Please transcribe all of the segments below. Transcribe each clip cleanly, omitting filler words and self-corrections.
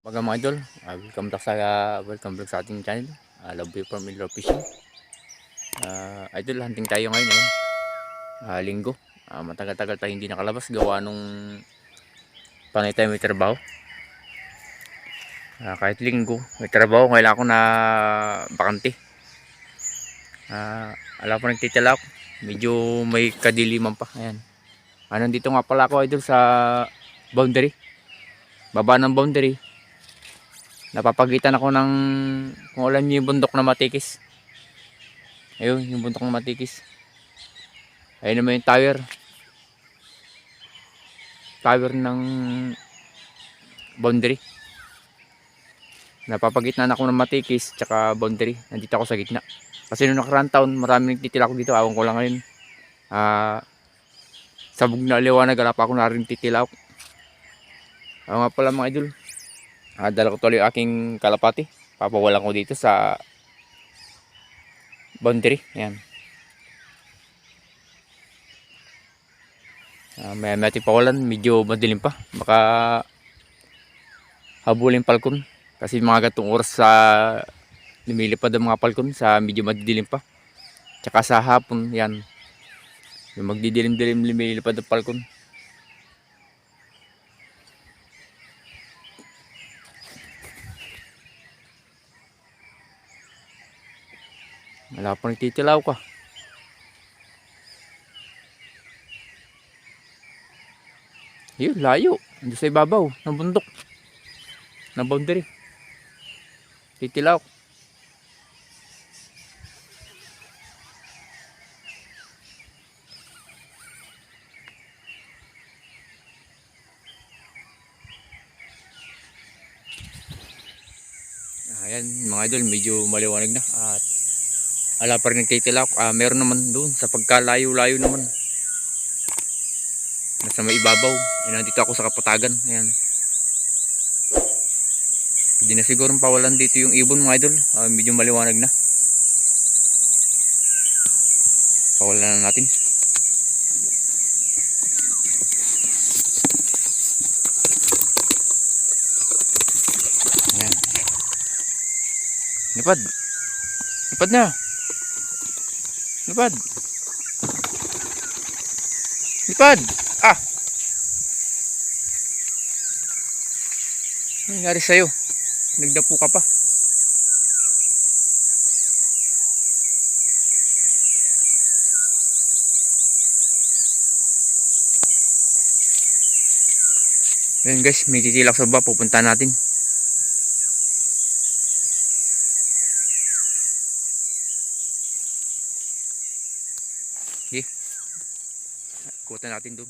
Mga idol, welcome back sa ating channel, Love You From Indoor Fishing. Idol, hunting tayo ngayon linggo. Matagal-tagal tayo hindi nakalabas gawa nung panay tayo may trabaho. Kahit linggo may trabaho, kailangan ko na bakante. Alam po, nagtitila ako, medyo may kadiliman pa. Ayan. Nandito nga pala ako idol sa boundary, baba ng boundary. Napapagitan ako ng, kung alam niyo yung bundok na matikis. Ayun, yung bundok na matikis. Ayun naman yung tower ng boundary. Napapagitnaan ako ng matikis tsaka boundary. Nandito ako sa gitna. Kasi nung nakaraan taon, maraming nagtitila ako dito. Awang ko lang ngayon. Sabog na liwanag, wala pa ako narin titilaw. Ako nga pala mga idol, dala ko tuloy yung aking kalapati. Papawalan ko dito sa boundary. Ayan. May natin pawalan, medyo madilim pa. Baka habulin palkon. Kasi mga gatong oras sa lumilipad ang mga palkon sa medyo madidilim pa. Tsaka sa hapon, yan. Yung magdidilim-dilim lumilipad ang palkon. Wala pa nagtitilaw ka. Yun, layo. Ando sa ibabaw ng bundok, ng boundary. Titilaw. Ayan mga idol, medyo maliwanag na. At ala pa rin nagtitilaw. Meron naman doon sa pagkalayo-layo naman. Nasa may ibabaw. Nandito ako sa kapatagan. Ayan. Pwede na siguro pawalan dito yung ibon mga idol. Medyo maliwanag na. Pawalan na natin. Ayan. Lipad. Lipad na. Lipad. Lipad. Ano nangyari sa'yo? Nagdapo ka pa. Ayan guys, may titilak sa baba. Pupunta natin. Okay. Kuta natin doon.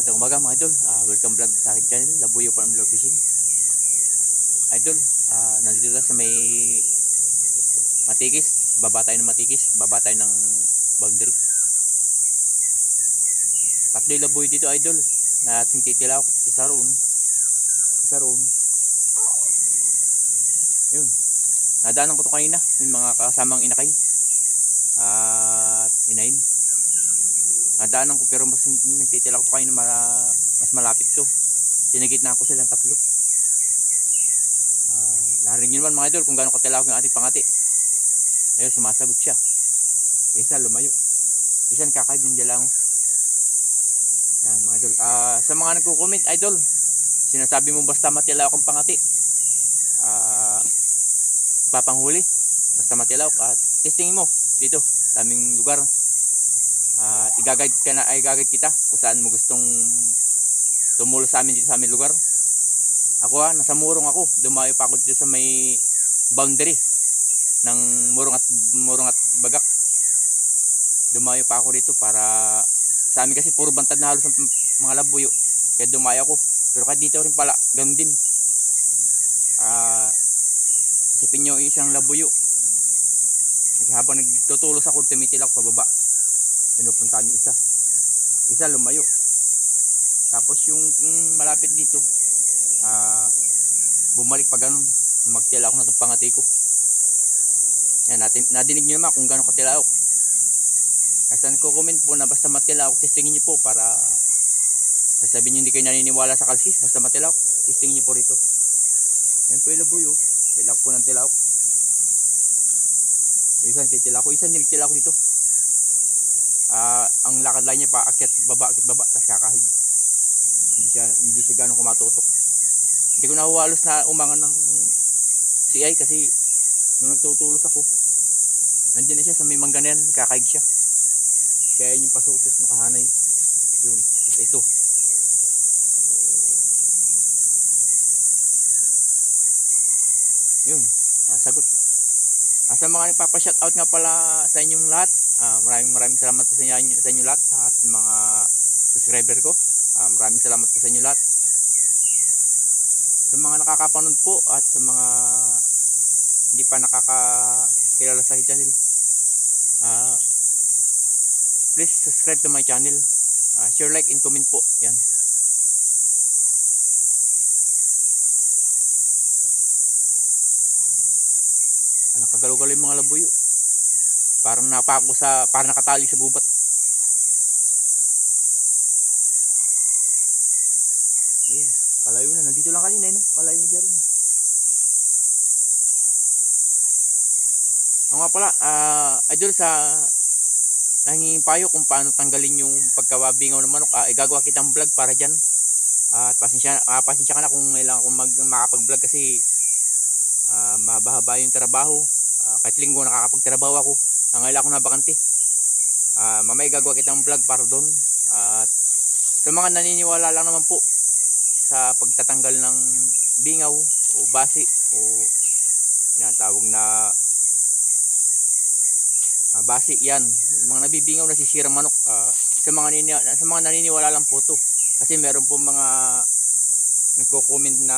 Magandang umaga mga idol. Welcome vlog sa aking channel, Labuyo Farm Lure Fishing. Idol, nandito tayo sa may Matikis. Baba tayo ng Matikis. Baba tayo ng boundary. Tatlo yung labuyo dito idol. Na ating titilaw. Isa roon. Isa roon. Yun. Nadaanan ko to kanina. Yung mga kasamang inakay. At inahin. Nadaanan ko pero mas nagtitilaw ko kanina mas malapit to. Tinagitna ko silang tatlo. Narinig nyo naman mga idol kung gaano katilawak yung ating pangati. Ayun, sumasagot siya. Isa lumayo. Isa nakakaid ng jalang. Yan mga idol. Sa mga nagko-comment idol, sinasabi mo basta matilawak ang pangati. Papanghuli. Basta matilawak. Testingin mo dito. Daming lugar. I-guide kita kung saan mo gustong tumulo sa amin dito sa aming lugar. Ako nasa Murong ako. Dumayo pa ako dito sa may boundary ng Murong at Bagak. Dumayo pa ako dito para sa amin kasi puro bantad na halos ang mga labuyo. Kaya dumayo ako. Pero kahit dito rin pala, ganun din. Sipin nyo isang labuyo. Habang nagtutulos ako, tumitilak pababa. Pinupuntahan yung isa. Isa lumayo. Tapos yung malapit dito, bumalik pa ganun. Magtila ako na itong pangati ko. Yan, nadinig nyo naman kung gano'ng katilaok. Kasi nagko-comment po na basta matilaok, testingin nyo po para sasabihin nyo hindi kayo naniniwala sa kalskis. Basta matilaok, testingin nyo po rito. Yan po yung labuyo. Tilaok po ng tilaok. Yung isang titilak ko, isang nilitila ko dito. Ang lakad lang niya pa akit baba, tapos kakahig. Hindi siya gano'ng kumatutok. Hindi ko nahuwalos na umangan ng CI kasi nung nagtutulos ako, nandiyan na siya sa may mangganan, kakaig siya. Kaya yun yung pasuto, nakahanay. Yun, at ito. Yun, sagot. Sa mga nagpapa-shoutout nga pala sa inyong lahat, maraming salamat po sa inyo lahat at mga subscriber ko. Maraming salamat po sa inyo lahat. Sa mga nakakapanood po at sa mga hindi pa nakakakilala sa channel, please subscribe to my channel. Share, like, and comment po. Yan. Nakagalaw-galaw yung mga labuyo. Parang parang nakatali sa gubat. Yun. Palayo na. Nandito lang kanina, no? Palayo na siya rin. Nga pala, idol sa nangingin payo kung paano tanggalin yung pagkawabingaw ng manok. Igagawa kitang vlog para dyan. At pasensya ka na kung kailangan kong makapag-vlog kasi mahaba yung trabaho. Kahit linggo nakakapagtrabaho ako. Ngayon ako na bakante. Mamaya gagawa kitang vlog para doon. At sa mga naniniwala lang naman po sa pagtatanggal ng bingaw o basi o tinatawag na basi, yan. Mga nabibingaw na sisirang manok. Sa mga naniniwala lang po to. Kasi meron po mga nagko-comment na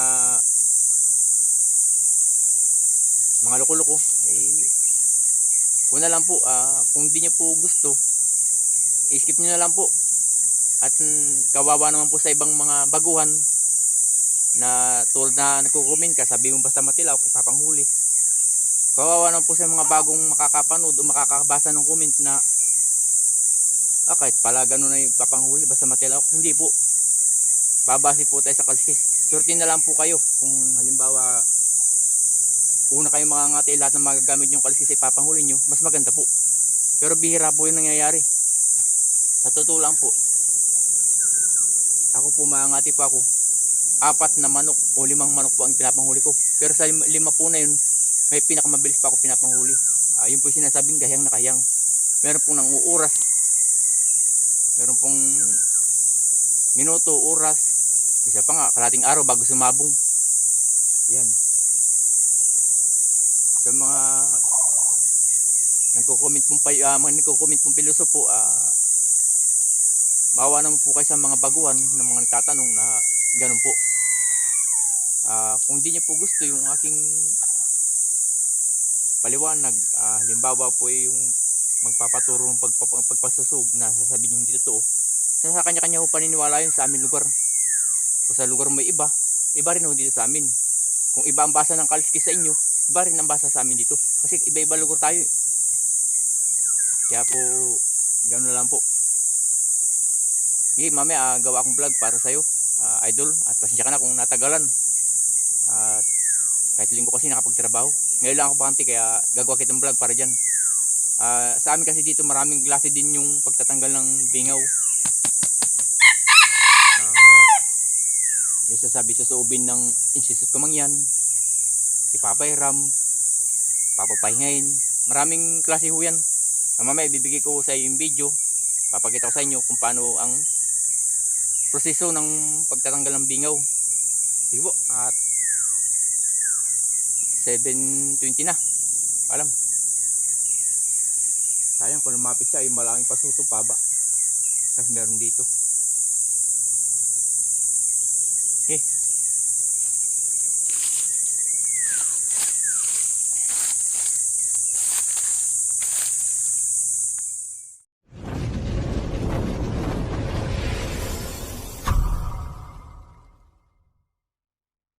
mga loko-loko. Kung na lang po, kung di nyo po gusto, i-skip nyo na lang po. At kawawa naman po sa ibang mga baguhan na tulad na nagko-comment ka, sabi mo basta matilaw, ipapanghuli. Kawawa naman po sa mga bagong makakapanood o makakabasa ng comment na kahit pala ganun na yung papanghuli, basta matilaw. Hindi po. Babase po tayo sa kalskis. Surtin na lang po kayo kung halimbawa una kayong mga ngati, lahat ng magagamit yung kalskis ay papanghuli nyo, mas maganda po. Pero bihira po yung nangyayari. Sa totoo lang po, ako po mangati pa ako, 4 na manok o 5 manok po ang pinapanghuli ko. Pero sa 5 po na yun, may pinakamabilis pa ako pinapanghuli. Yun po yung sinasabing kahiyang na kahiyang. Meron pong nang uuras. Meron pong minuto, oras. Isa pa nga, kalating araw bago sumabong. Yan. Sa mga nagko-comment pong pilosopo, Maawa naman po kayo sa mga baguhan ng mga nagtatanong na ganun po. Kung di niyo po gusto yung aking paliwanag, halimbawa po yung magpapaturo ng pagpasasub na sasabihin yung hindi totoo, sa kanya-kanya po paniniwala yun sa aming lugar. Kung sa lugar may iba, iba rin ho dito sa amin. Kung iba ang basa ng kaliskis sa inyo, iba rin ang basa sa amin dito. Kasi iba-iba lugar tayo. Kaya po, gano'n na lang po. Sige, mamaya gawa akong vlog para sa'yo, idol. At pasensya ka na kung natagalan. At kahit linggo kasi nakapagtrabaho. Ngayon lang ako bakante kaya gagawa kitang vlog para dyan. Sa amin kasi dito maraming klase din yung pagtatanggal ng bingaw. Yung sasabi sa suubin ng insisut ko mangyan, ipapairam, papapahingain. Maraming klase ho yan. Mamaya ibibigay ko sa iyo yung video. Papakita ko sa inyo kung paano ang proseso ng pagtatanggal ng bingaw. Sige po, at 7:20 na. Alam. Sayang kung lumapit siya ay malaking pasuto paba. Kasi meron dito. Okay.